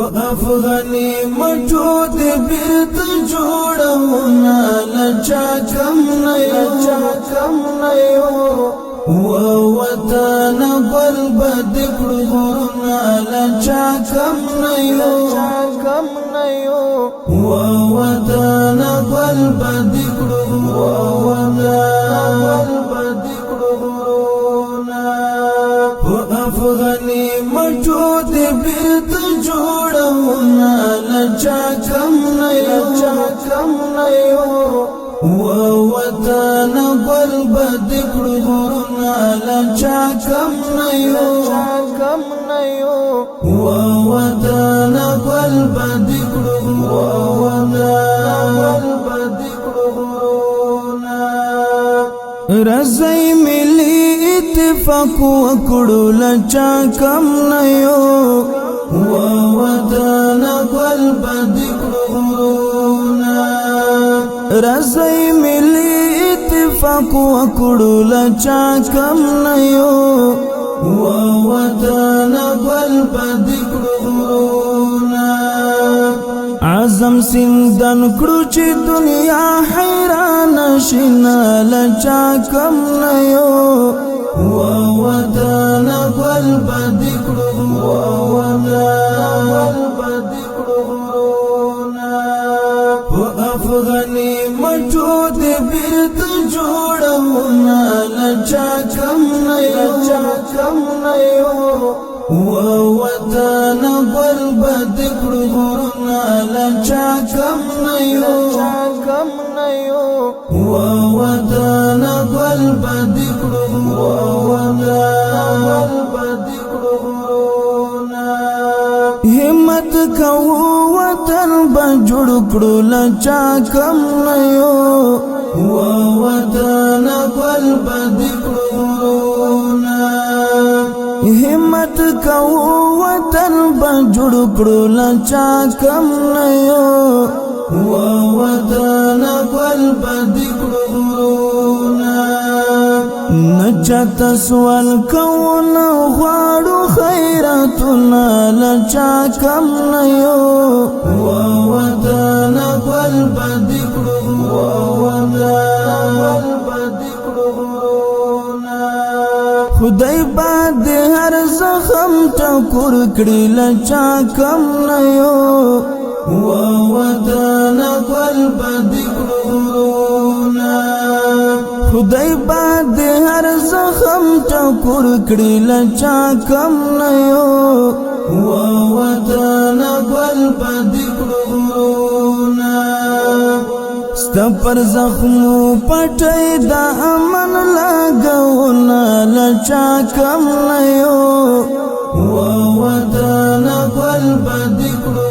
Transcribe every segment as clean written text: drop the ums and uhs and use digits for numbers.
افغانی مټو دې بیرته جوړونا لچا کم نه یو و وطن بل بد کړو لچا کم نه یو و وطن بل بد کړو افغانی مټو دې بیرته جوړونا لچا کم نه یو و وطن بل بد کړو لچا کم نه یو و وطن بل بد کړو رضای ملی اتفاق وکړو لچا کم نه یو و وطن بل بد کړو رضای ملی اتفاق وکړو لچا کم نه یو و وطن بل بد کړو عزم سندن کړو چې دنیا حیران شینه لچا کم نه یو و وطن بل بد کړو افغانی مټو دې بیرته جوړونا لچا کم نه یو و وطن بل بد کړو لچا کم نه یو و وطن بل بد کړو همت کوو وطن به جوړ کړو لچا کم نه یو و وطن بل بد کړو همت کوو وطن به جوړ کړو لچا کم نه یو و وطن بل بد کړو نچتا سوال کونا غواړو خیراتنا لچا کم نه یو و وطن بل بد کړو خدای باد هر زخم ټکور کړی لچا کم نه یو و وطن بل بد کړو خدای باد هر زخم ټکور کړی لچا کم نه یو و وطن بل بد کړو ستپر زخمو پټای دا امن لګونا لچا کم نه یو و وطن بل بد کړو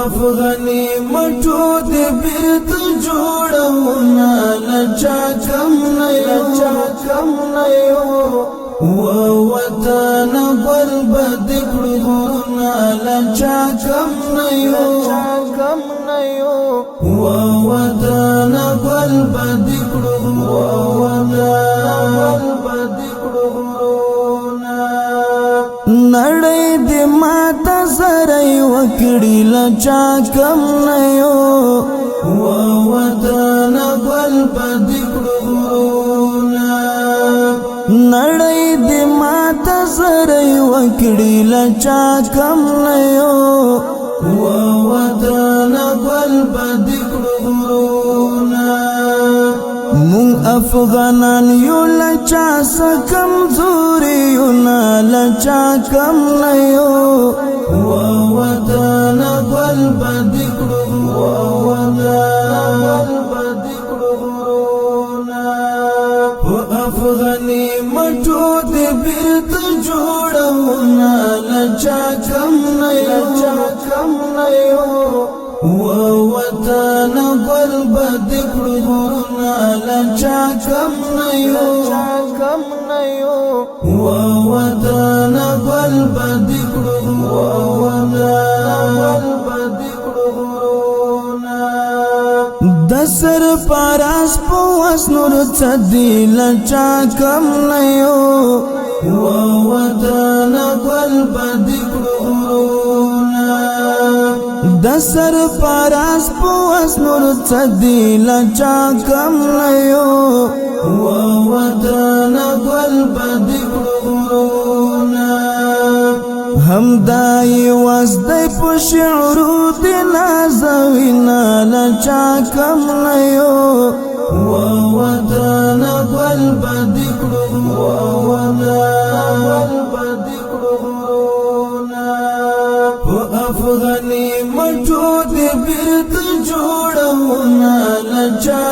افغانی مټو دې بیرته جوړونا لچا کم نه یو و وطن بل بد کړو لچا کم نه یو و وطن بل بد کړو نړۍ دې ماته زړی وکړي لچا کم نه یو و وطن بل بد کړو نړۍ دې ماته زړی وکړي لچا کم نه یو و وطن بل بد کړو مون افغانان یو لچا سکم زوري یو لچا کم نه یو و وطن بل بد کړو افغانی مټو دې بیرته جوړونا لچا کم نه یو و وطن بل بد کړو لچا کم نه یو و وطن بل بد کړو سر پاراس په وسنور څدی لچا کم نه یو وطن گل بدکړونا د سر پاراس پوس نور صدی لچا کم نیو وطن گل بدکړونا هم دای واسدای په شعرو د نازوینا لچا کم نیو وطن گل بدکړونا په افغانی مټو د بیرته جوړونا لچا